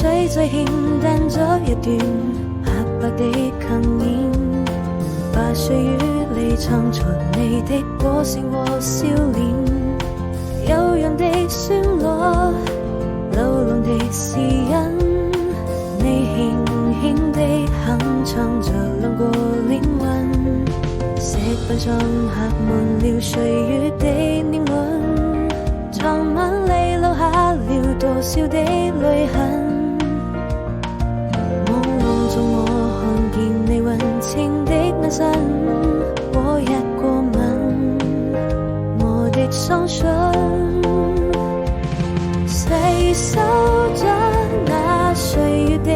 水再欠淡咗一段白白的強顏，把歲月裏藏藏你的歌聲和笑臉，悠揚的旋律，流浪的詩音，你輕輕地哼唱着兩個靈魂，石板上刻滿了歲月的年輪，藏晚裏留下了多少的淚痕。朦朧中我看見你溫情的眼神和一個吻，我的雙唇細數着那歲月的